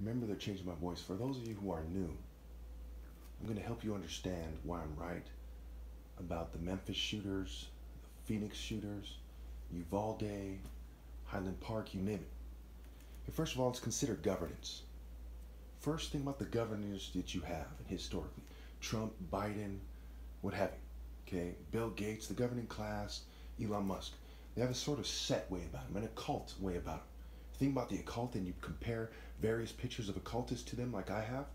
Remember, they're changing my voice. For those of you who are new, I'm going to help you understand why I'm right about the Memphis shooters, the Phoenix shooters, Uvalde, Highland Park, you name it. And first of all, let's consider governance. First, think about the governors that you have historically. Trump, Biden, what have you. Okay, Bill Gates, the governing class, Elon Musk. They have a sort of set way about them, an occult way about them. Think about the occult and you compare various pictures of occultists to them like I have,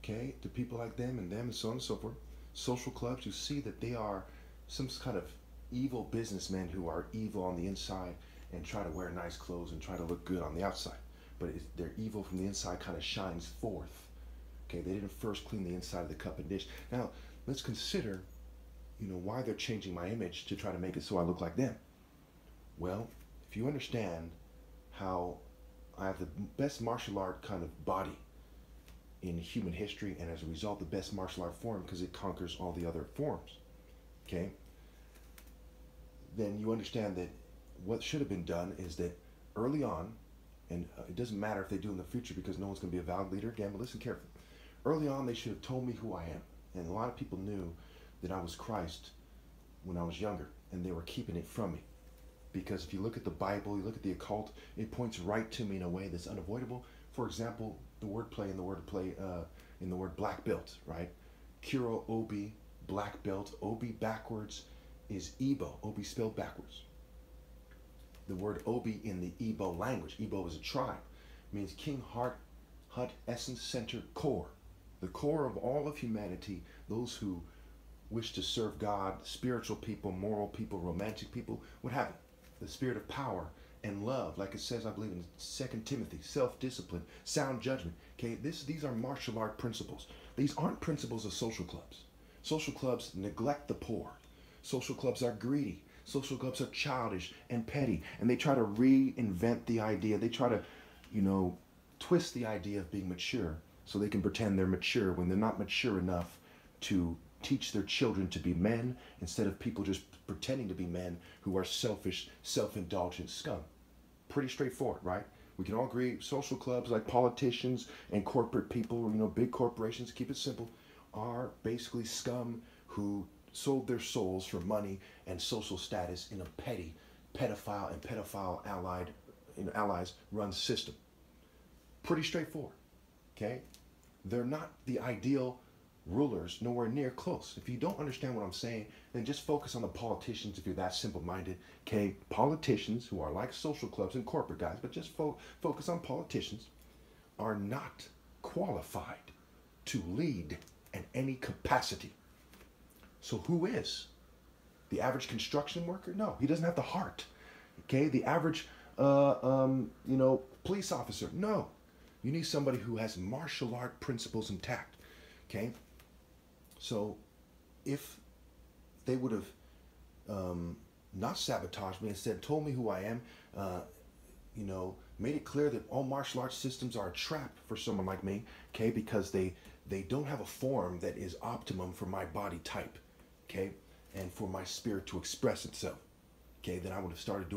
okay, to people like them and so on and so forth. Social clubs, you see that they are some kind of evil businessmen who are evil on the inside and try to wear nice clothes and try to look good on the outside. But their evil from the inside kind of shines forth. Okay, they didn't first clean the inside of the cup and dish. Now, let's consider, why they're changing my image to try to make it so I look like them. Well, if you understand how I have the best martial art kind of body in human history, and as a result, the best martial art form because it conquers all the other forms, okay? Then you understand that what should have been done is that early on, and it doesn't matter if they do in the future because no one's going to be a valid leader again, but listen carefully. Early on, they should have told me who I am. And a lot of people knew that I was Christ when I was younger, and they were keeping it from me. Because if you look at the Bible, you look at the occult, it points right to me in a way that's unavoidable. For example, the wordplay in the word black belt, right? Kuro Obi, black belt. Obi backwards is Igbo. Obi spelled backwards. The word Obi in the Igbo language, Igbo is a tribe, means king, heart, hut, essence, center, core. The core of all of humanity, those who wish to serve God, spiritual people, moral people, romantic people, what have you. The spirit of power and love, like it says, I believe in 2 Timothy, self-discipline, sound judgment. Okay, these are martial art principles. These aren't principles of social clubs. Social clubs neglect the poor. Social clubs are greedy. Social clubs are childish and petty, and they try to reinvent the idea. They try to, twist the idea of being mature so they can pretend they're mature when they're not mature enough to teach their children to be men instead of people just pretending to be men who are selfish, self-indulgent scum. Pretty straightforward, right? We can all agree social clubs like politicians and corporate people, big corporations, keep it simple, are basically scum who sold their souls for money and social status in a petty pedophile and pedophile allies run system. Pretty straightforward, okay? They're not the ideal rulers, nowhere near close. If you don't understand what I'm saying, then just focus on the politicians if you're that simple-minded, okay? Politicians who are like social clubs and corporate guys, but just focus on politicians, are not qualified to lead in any capacity. So who is? The average construction worker? No, he doesn't have the heart. Okay, the average, police officer? No. You need somebody who has martial art principles intact. Okay, so if they would have not sabotaged me, instead told me who I am, made it clear that all martial arts systems are a trap for someone like me, okay, because they don't have a form that is optimum for my body type, okay, and for my spirit to express itself, okay, then I would have started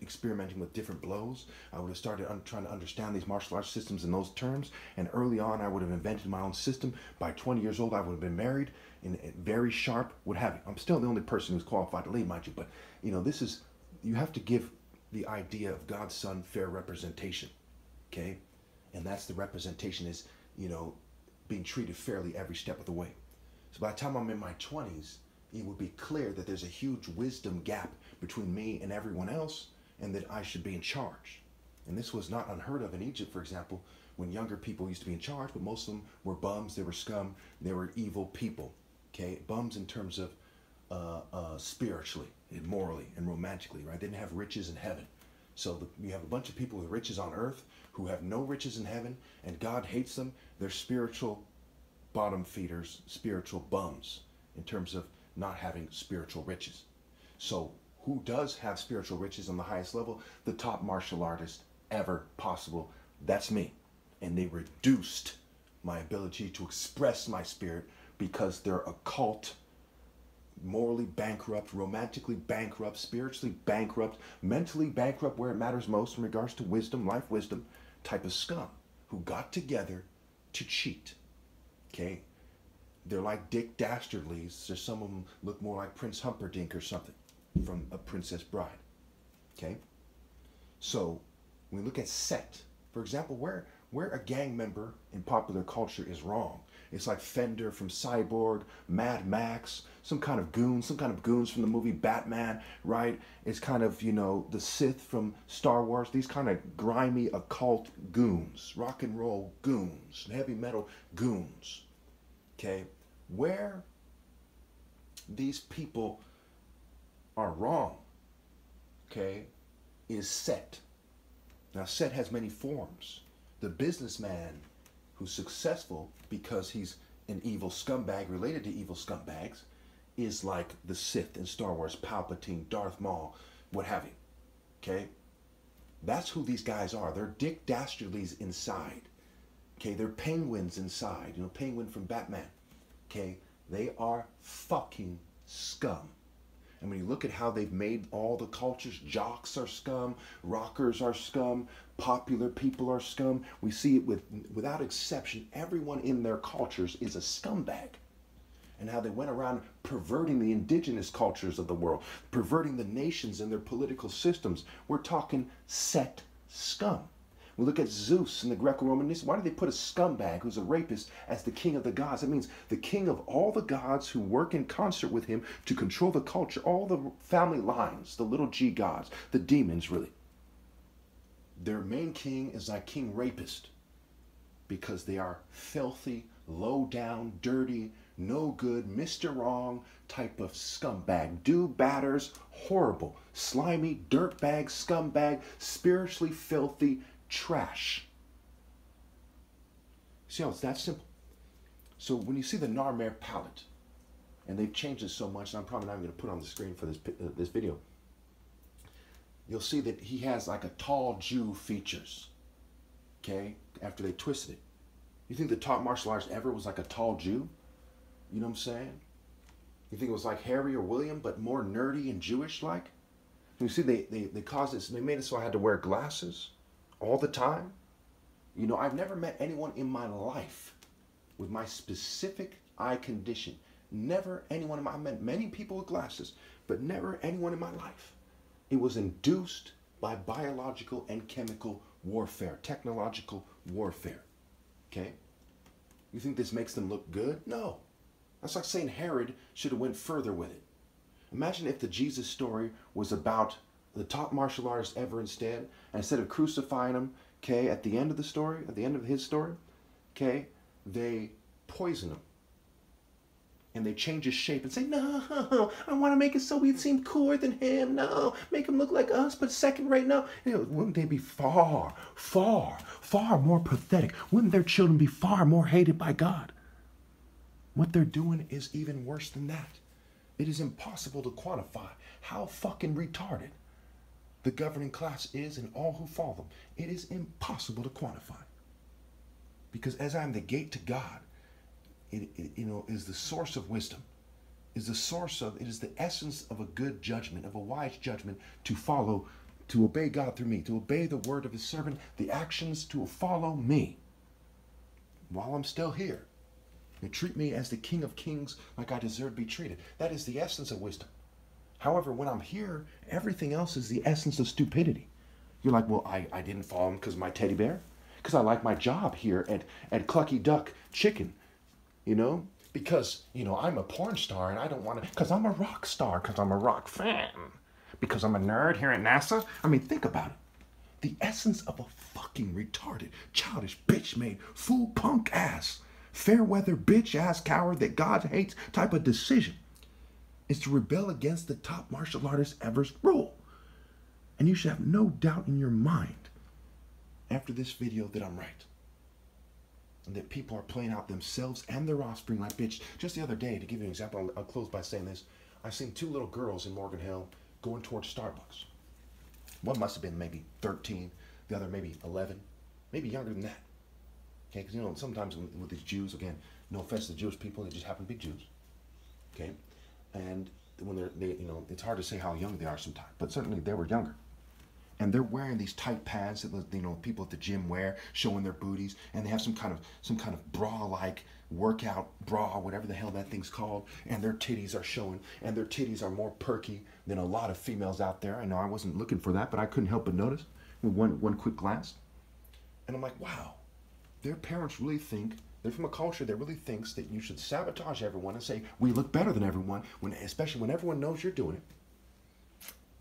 experimenting with different blows. I would have started trying to understand these martial arts systems in those terms, and early on I would have invented my own system. By 20 years old I would have been married and very sharp, what have you. I'm still the only person who's qualified to lead, mind you, but you have to give the idea of God's Son fair representation, okay, and that's the representation is being treated fairly every step of the way. So by the time I'm in my 20s, it would be clear that there's a huge wisdom gap between me and everyone else, and that I should be in charge. And this was not unheard of in Egypt, for example, when younger people used to be in charge, but most of them were bums, they were scum, they were evil people. Okay, bums in terms of spiritually and morally and romantically, right? They didn't have riches in heaven. So you have a bunch of people with riches on earth who have no riches in heaven, and God hates them. They're spiritual bottom feeders, spiritual bums in terms of not having spiritual riches. So who does have spiritual riches on the highest level? The top martial artist ever possible. That's me. And they reduced my ability to express my spirit because they're occult, morally bankrupt, romantically bankrupt, spiritually bankrupt, mentally bankrupt where it matters most in regards to wisdom, life wisdom, type of scum who got together to cheat. Okay? They're like Dick Dastardlies. So some of them look more like Prince Humperdinck or something from A Princess Bride. Okay? So, when we look at Seth, for example, where a gang member in popular culture is wrong. It's like Fender from Cyborg, Mad Max, some kind of goons from the movie Batman, right? It's kind of, you know, the Sith from Star Wars, these kind of grimy occult goons, rock and roll goons, heavy metal goons, okay? Where these people are wrong, okay, is Seth. Now, Seth has many forms. The businessman who's successful because he's an evil scumbag related to evil scumbags is like the Sith in Star Wars, Palpatine, Darth Maul, what have you. Okay? That's who these guys are. They're Dick Dastardlies inside. Okay? They're penguins inside. You know, Penguin from Batman. Okay? They are fucking scum. And when you look at how they've made all the cultures, jocks are scum, rockers are scum, popular people are scum. We see it without exception. Everyone in their cultures is a scumbag. And how they went around perverting the indigenous cultures of the world, perverting the nations and their political systems. We're talking Seth scum. We look at Zeus in the Greco-Roman myths. Why do they put a scumbag who's a rapist as the king of the gods? That means the king of all the gods who work in concert with him to control the culture, all the family lines, the little g gods, the demons really. Their main king is like king rapist because they are filthy, low down, dirty, no good, Mr. Wrong type of scumbag. Do-batters, horrible, slimy, dirtbag, scumbag, spiritually filthy, trash. See how it's that simple? So when you see the Narmer palette, and they've changed it so much, and I'm probably not even going to put on the screen for this video, you'll see that he has like a tall Jew features, okay, after they twisted it. You think the top martial artist ever was like a tall Jew? You know what I'm saying? You think it was like Harry or William, but more nerdy and Jewish-like? You see, they caused this, they made it so I had to wear glasses all the time. You know, I've never met anyone in my life with my specific eye condition. Never anyone I met many people with glasses, but never anyone in my life. It was induced by biological and chemical warfare, technological warfare. Okay? You think this makes them look good? No. That's like saying Herod should have went further with it. Imagine if the Jesus story was about the top martial artist ever instead, and instead of crucifying him, okay, at the end of the story, at the end of his story, okay, they poison him. And they change his shape and say, no, I want to make it so we seem cooler than him. No, make him look like us, but second rate. No, you know, wouldn't they be far, far, far more pathetic? Wouldn't their children be far more hated by God? What they're doing is even worse than that. It is impossible to quantify how fucking retarded the governing class is and all who follow them. It is impossible to quantify. Because as I am the gate to God, it you know, is the source of wisdom, is the source of, it is the essence of a good judgment, of a wise judgment to follow, to obey God through me, to obey the word of his servant, the actions to follow me while I'm still here. And treat me as the King of Kings like I deserve to be treated. That is the essence of wisdom. However, when I'm here, everything else is the essence of stupidity. You're like, well, I didn't follow him because of my teddy bear? Because I like my job here at Clucky Duck Chicken, you know? Because, you know, I'm a porn star and I don't want to, because I'm a rock star, because I'm a rock fan, because I'm a nerd here at NASA. I mean, think about it. The essence of a fucking retarded, childish, bitch-made, fool punk ass, fair weather bitch ass coward that God hates type of decision is to rebel against the top martial artist ever's rule. And you should have no doubt in your mind after this video that I'm right. And that people are playing out themselves and their offspring like bitch. Just the other day, to give you an example, I'll close by saying this. I seen two little girls in Morgan Hill going towards Starbucks. One must have been maybe 13, the other maybe 11, maybe younger than that. Okay, because you know, sometimes with these Jews, again, no offense to Jewish people, they just happen to be Jews. Okay? And when they you know, it's hard to say how young they are sometimes, but certainly they were younger. and they're wearing these tight pants that, you know, people at the gym wear, showing their booties, and they have some kind of bra-like workout bra, whatever the hell that thing's called, and their titties are showing, and their titties are more perky than a lot of females out there. I know I wasn't looking for that, but I couldn't help but notice with one quick glance. And I'm like, wow, their parents really think, they're from a culture that really thinks that you should sabotage everyone and say, we look better than everyone, especially when everyone knows you're doing it.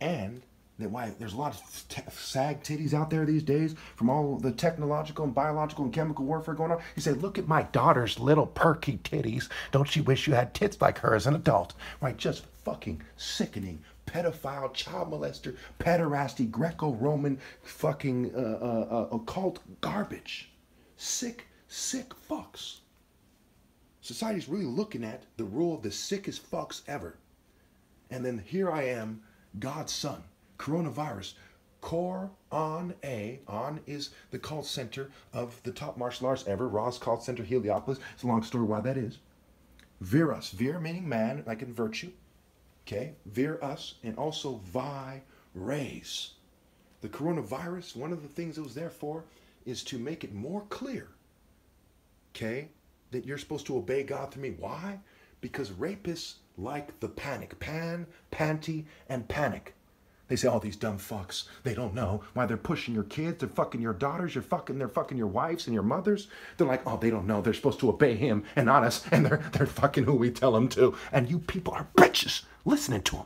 And that why there's a lot of sag titties out there these days from all the technological and biological and chemical warfare going on. You say, look at my daughter's little perky titties. Don't you wish you had tits like her as an adult? Right? Just fucking sickening. Pedophile, child molester, pederasty, Greco-Roman fucking occult garbage. Sick fucks. Society's really looking at the rule of the sickest fucks ever. And then here I am, God's son. Coronavirus, on is the call center of the top martial arts ever, Raw's call center, Heliopolis. It's a long story why that is. Virus, vir meaning man, like in virtue. Okay, vir us, and also vi, raise. The coronavirus, one of the things it was there for is to make it more clear, okay, that you're supposed to obey God through me. Why? Because rapists like the panic, panty, and panic. They say, oh, these dumb fucks, they don't know why they're pushing your kids, they're fucking your daughters, they're fucking your wives and your mothers. They're like, oh, they don't know, they're supposed to obey him and not us, and they're fucking who we tell them to. And you people are bitches listening to them.